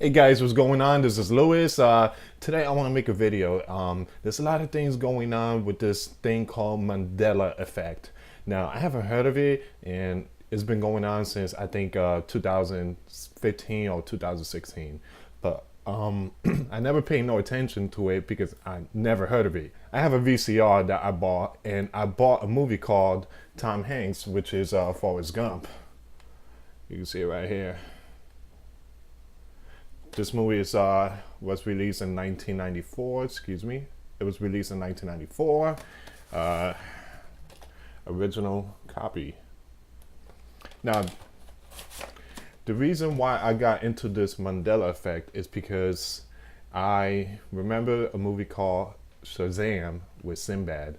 Hey guys, what's going on? This is Lewis. Today I want to make a video. There's a lot of things going on with this thing called Mandela effect. Now, I haven't heard of it, and it's been going on since I think 2015 or 2016. But I never paid no attention to it because I never heard of it. I have a VCR that I bought, and I bought a movie called Tom Hanks, which is Forrest Gump. You can see it right here. This movie was released in 1994. Excuse me. It was released in 1994. Uh, Original copy. Now, the reason why I got into this Mandela effect is because I remember a movie called Shazam with Sinbad.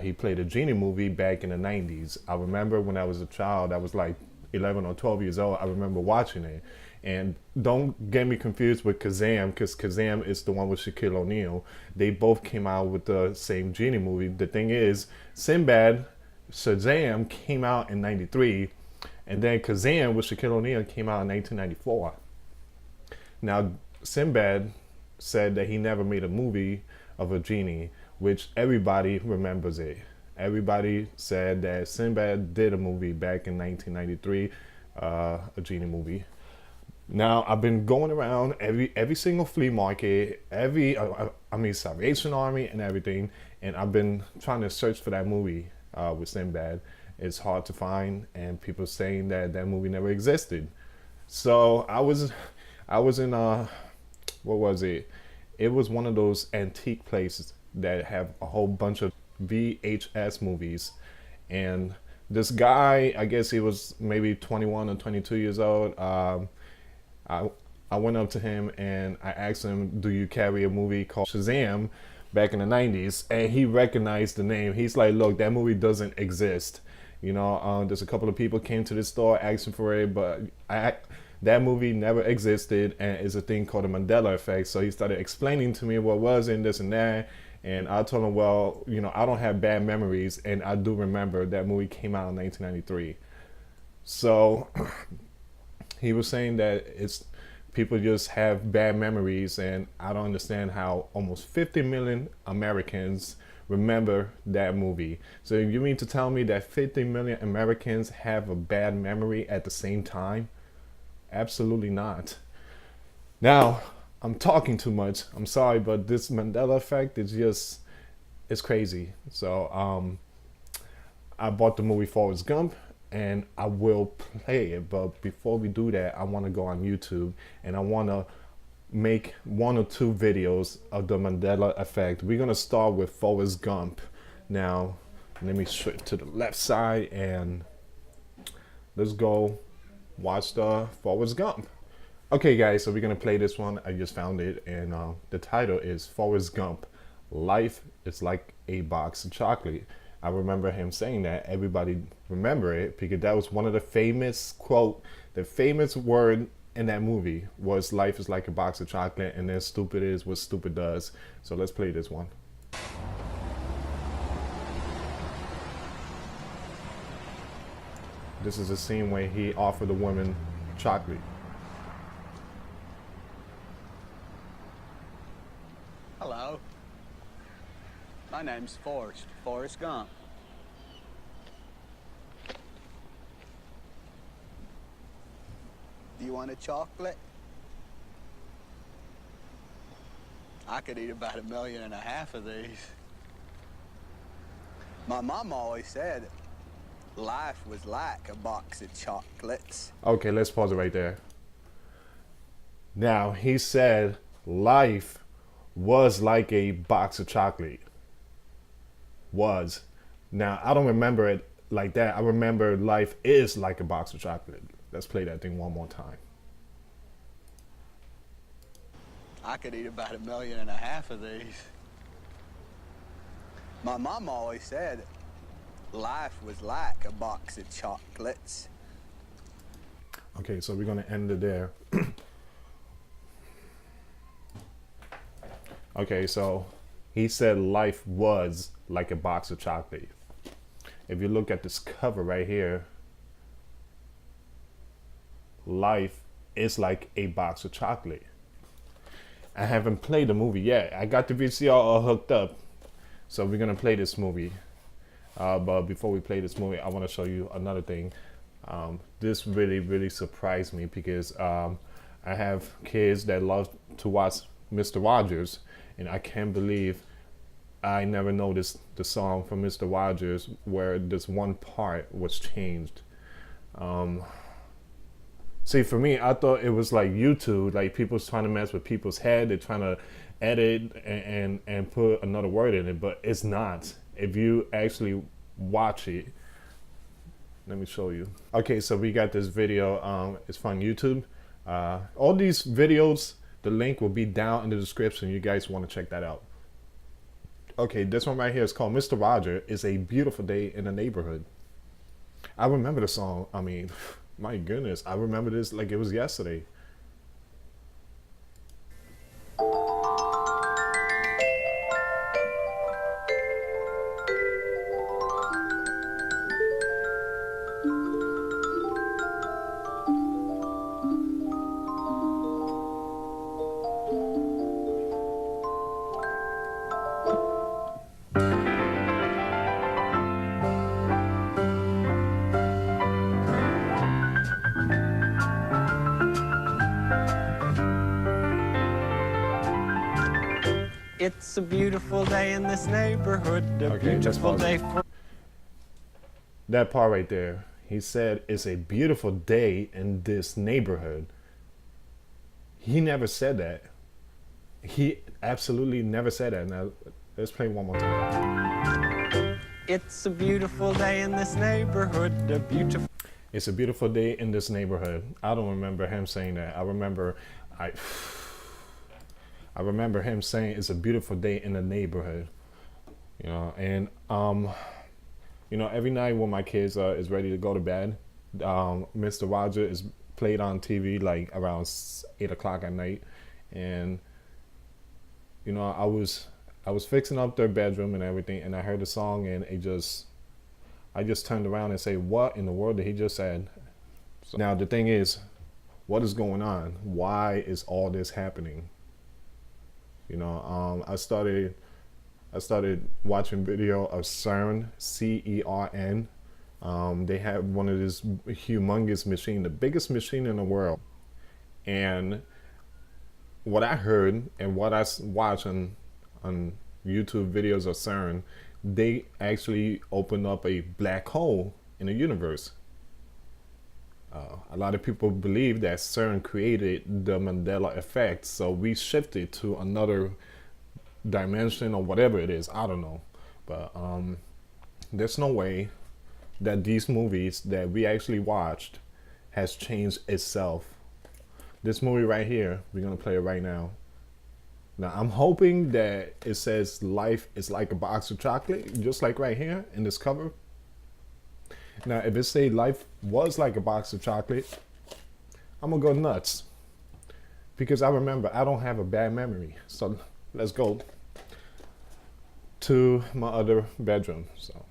He played a genie movie back in the 90s. I remember when I was a child, I was like 11 or 12 years old. I remember watching it. And don't get me confused with Kazam, because Kazam is the one with Shaquille O'Neal. They both came out with the same genie movie. The thing is, Sinbad, Shazam came out in 93, and then Kazam with Shaquille O'Neal came out in 1994. Now, Sinbad said that he never made a movie of a genie, which everybody remembers it. Everybody said that Sinbad did a movie back in 1993, a genie movie. Now I've been going around every single flea market, Salvation Army and everything, and I've been trying to search for that movie with Sinbad. It's hard to find, and people saying that that movie never existed. So I was in what was it? It was one of those antique places that have a whole bunch of VHS movies, and this guy, I guess he was maybe 21 or 22 years old. I I went up to him and I asked him, "Do you carry a movie called Shazam back in the 90s?" And he recognized the name. He's like, "Look, that movie doesn't exist. There's a couple of people came to the store asking for it, but that movie never existed, and it's a thing called the Mandela effect." So he started explaining to me what was in this and that. And I told him, well, I don't have bad memories, and I do remember that movie came out in 1993. So he was saying that it's people just have bad memories, and I don't understand how almost 50 million Americans remember that movie. So you mean to tell me that 50 million Americans have a bad memory at the same time? Absolutely not. Now, I'm talking too much. I'm sorry, but this Mandela effect is just, it's crazy. So I bought the movie Forrest Gump, and I will play it. But before we do that, I want to go on YouTube, and I want to make one or two videos of the Mandela effect. We're going to start with Forrest Gump. Now, let me shift to the left side, and let's go watch the Forrest Gump. Okay guys, so we're gonna play this one. I just found it, and the title is Forrest Gump, Life is Like a Box of Chocolate. I remember him saying that. Everybody remember it because that was one of the famous quote, the famous word in that movie was life is like a box of chocolate, and then stupid is what stupid does. So let's play this one. This is a scene where he offered the woman chocolate. Hello. My name's Forrest Gump. Do you want a chocolate? I could eat about 1.5 million of these. My mom always said life was like a box of chocolates. Okay, let's pause it right there. Now, he said life was like a box of chocolate. Was. Now, I don't remember it like that. I remember life is like a box of chocolate. Let's play that thing one more time. I could eat about 1.5 million of these. My mom always said life was like a box of chocolates. Okay, so we're going to end it there. Okay, so he said life was like a box of chocolate. If you look at this cover right here, life is like a box of chocolate. I haven't played the movie yet. I got the VCR all hooked up, so we're gonna play this movie. But before we play this movie, I want to show you another thing. This really surprised me because I have kids that love to watch Mr. Rogers, and I can't believe I never noticed the song from Mr. Rogers where this one part was changed. See, for me, I thought it was like YouTube, like people's trying to mess with people's head. They're trying to edit and put another word in it, but it's not. If you actually watch it, let me show you. Okay, so we got this video. It's from YouTube. All these videos, the link will be down in the description. You guys want to check that out. Okay, this one right here is called Mr. Roger. It's a beautiful day in the neighborhood. I remember the song. I mean, my goodness, I remember this like it was yesterday. It's a beautiful day in this neighborhood. A Okay, beautiful day for. That part right there, he said it's a beautiful day in this neighborhood. He never said that. He absolutely never said that. Now, let's play one more time. It's a beautiful day in this neighborhood. A beautiful. It's a beautiful day in this neighborhood. I don't remember him saying that. I remember him saying it's a beautiful day in the neighborhood. You know, and you know, every night when my kids is ready to go to bed, Mr. Roger is played on TV like around 8 o'clock at night, and you know, I was fixing up their bedroom and everything, and I heard the song, and I just turned around and say, "What in the world did he just said?" So now the thing is, what is going on? Why is all this happening? You know, I started watching video of CERN, CERN. They have one of this humongous machine, the biggest machine in the world. And what I heard and what I watched on YouTube videos of CERN, they actually opened up a black hole in the universe. A lot of people believe that CERN created the Mandela effect, so we shifted to another dimension or whatever it is. I don't know, but there's no way that these movies that we actually watched has changed itself. This movie right here, we're gonna play it right now. Now I'm hoping that it says life is like a box of chocolate, just like right here in this cover. Now if it say life was like a box of chocolate, I'm gonna go nuts, because I remember I don't have a bad memory. So let's go to my other bedroom. So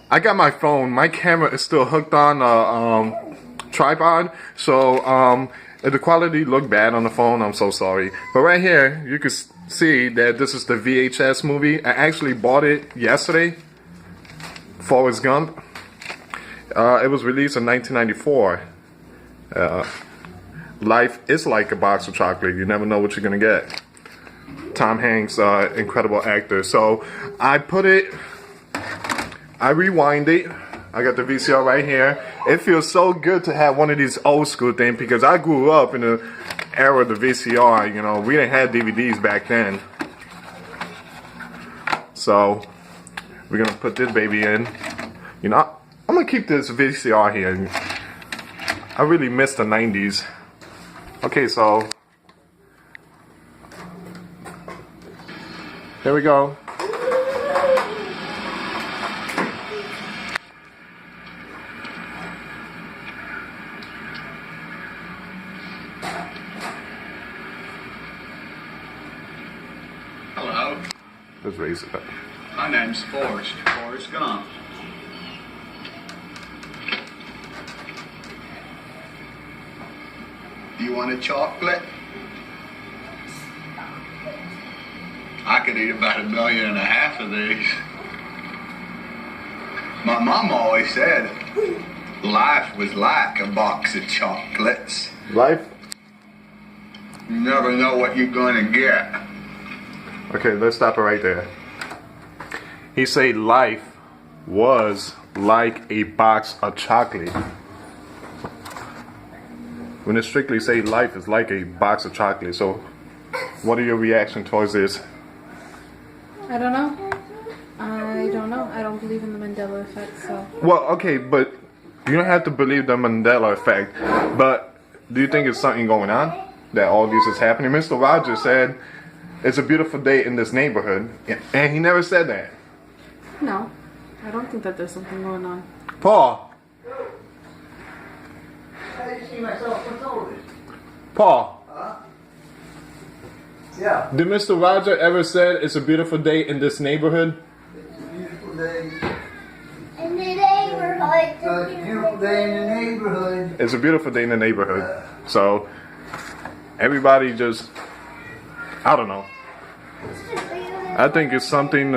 I got my phone. My camera is still hooked on a tripod, so if the quality looked bad on the phone, I'm so sorry. But right here, you can see that this is the VHS movie. I actually bought it yesterday. Forrest Gump. It was released in 1994. Life is like a box of chocolate. You never know what you're gonna get. Tom Hanks, incredible actor. So I rewind it. I got the VCR right here. It feels so good to have one of these old school things, because I grew up in the era of the VCR. You know, we didn't have DVDs back then. So we're gonna put this baby in. You know, I'm gonna keep this VCR here. I really miss the 90s. Okay, so here we go. Hello. Let's raise it up. My name's Forrest Gump. You want a chocolate? I could eat about 1.5 million of these. My mom always said life was like a box of chocolates. Life? You never know what you're gonna get. Okay, let's stop it right there. He said life was like a box of chocolate. When it strictly say life is like a box of chocolate, so what are your reaction towards this? I don't know. I don't know. I don't believe in the Mandela effect, so. Well, okay, but you don't have to believe the Mandela effect. But do you think it's something going on that all this is happening? Mr. Rogers said it's a beautiful day in this neighborhood, and he never said that. No. I don't think that there's something going on. Paul. Paul. Yeah, Did Mr. Roger ever said it's a beautiful day in this neighborhood? it's a beautiful day. In the neighborhood. So it's a beautiful day in the neighborhood. It's a beautiful day in the neighborhood. So everybody just, I don't know. I think it's something.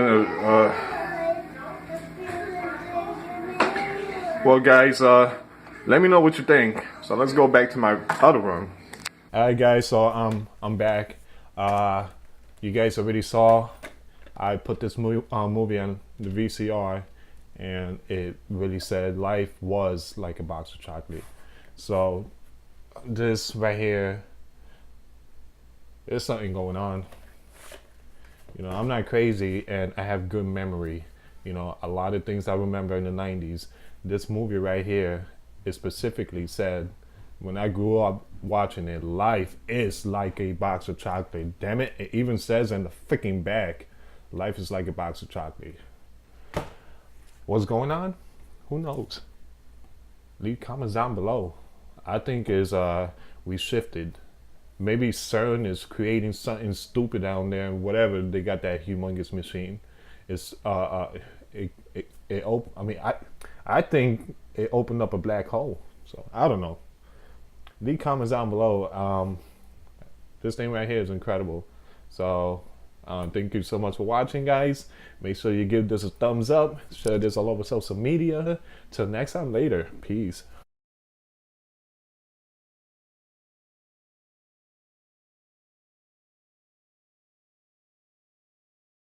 Well, guys, let me know what you think. So let's go back to my other room. All right, guys. So I'm back. You guys already saw. I put this movie on the VCR, and it really said life was like a box of chocolate. So this right here, there's something going on. You know, I'm not crazy, and I have good memory. You know, a lot of things I remember in the 90s. This movie right here, it specifically said, when I grew up watching it, life is like a box of chocolate. Damn it, it even says in the freaking back, life is like a box of chocolate. What's going on? Who knows? Leave comments down below. I think is we shifted. Maybe CERN is creating something stupid down there, and whatever, they got that humongous machine. It's I think it opened up a black hole. So I don't know. Leave comments down below. This thing right here is incredible. So thank you so much for watching, guys. Make sure you give this a thumbs up. Share this all over social media. Till next time, later. Peace.